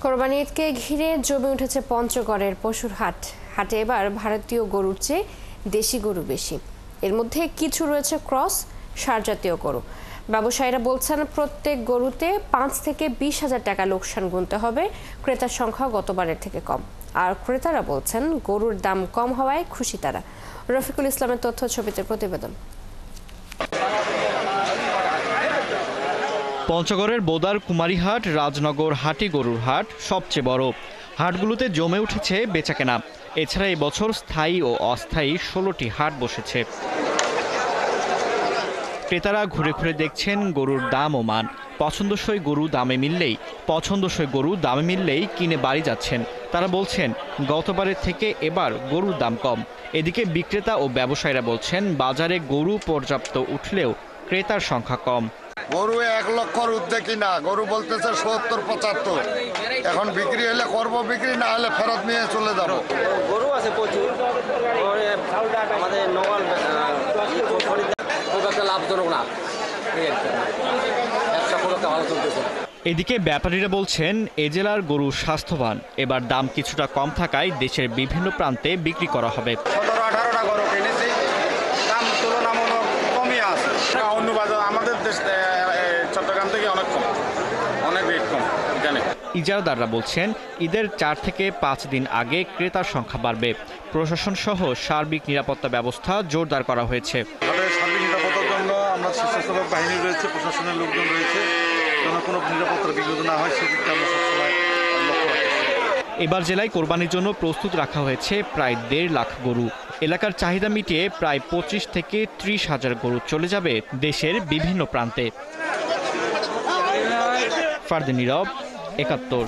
কোরবানি ঈদকে ঘিরে জমে উঠেছে পঞ্চগড়ের পশুর হাট। হাটে এবার ভারতীয় গরুর চেয়ে দেশি গরু বেশি। এর মধ্যে কিছু রয়েছে ক্রস সার জাতীয় গরু। ব্যবসায়ীরা বলছেন প্রত্যেক গরুতে 5 থেকে 20,000 টাকা লোকসান গুনতে হবে। ক্রেতার সংখ্যা গতবারের থেকে কম। আর ক্রেতারা বলছেন গরুর দাম কম হওয়ায় খুশি তারা। রফিকুল ইসলামের তথ্য ছবিতে প্রতিবেদন। পঞ্চগড়ের বোদার কুমারীহাট, রাজনগর হাটি গরুর হাট সবচেয়ে বড়। হাটগুলোতে জমে উঠেছে বেচাকেনা। এছাড়া এই বছর স্থায়ী ও অস্থায়ী 16টি হাট বসেছে। ক্রেতারা ঘুরে ঘুরে দেখছেন গরুর দাম ও মান। পছন্দসই গরু দামে মিললেই কিনে বাড়ি যাচ্ছেন। তারা বলছেন গতবারের থেকে এবার গরুর দাম কম। এদিকে বিক্রেতা ও ব্যবসায়ীরা বলছেন বাজারে গরু পর্যাপ্ত উঠলেও ক্রেতার সংখ্যা কম। গরু 1 লক্ষর ঊর্ধ্বে কিনা, গরু বলতেছে 70-75। এখন বিক্রি হলে করবো, বিক্রি না হলে ফেরত নিয়ে চলে যাবো। গরু আছে প্রচুর, আমাদের নগর লাভজনক না, ব্যবসা খুব একটা ভালো চলতেছে। এদিকে ব্যাপারীরা বলছেন এ জেলার গরু স্বাস্থ্যবান। এবার দাম কিছুটা কম থাকায় দেশের বিভিন্ন প্রান্তে বিক্রি করা হবে। 17-18টা গরু কিনেছি, দাম তুলনামূলক কমই আছে। অন্য বাজার আমাদের দেশ চট্টগ্রাম থেকে অনেক কম, অনেক রেট কম এখানে। ইজারাদাররা বলছেন ঈদের 4 থেকে 5 দিন আগে ক্রেতার সংখ্যা বাড়বে। প্রশাসন সহ সার্বিক নিরাপত্তা ব্যবস্থা জোরদার করা হয়েছে। সার্বিক নিরাপত্তার জন্য আমরা স্বেচ্ছাসেবক বাহিনী রয়েছে, প্রশাসনের লোকজন রয়েছে, যেন কোনো নিরাপত্তার বিঘ্ন না হয় সেদিকে আমরা সবসময় লক্ষ্য রাখছি। এবার জেলায় কোরবানির জন্য প্রস্তুত রাখা হয়েছে প্রায় 1.5 লাখ গরু। এলাকার চাহিদা মিটিয়ে প্রায় 25 থেকে 30 হাজার গরু চলে যাবে দেশের বিভিন্ন প্রান্তে। ফারদিন নীরব, 71।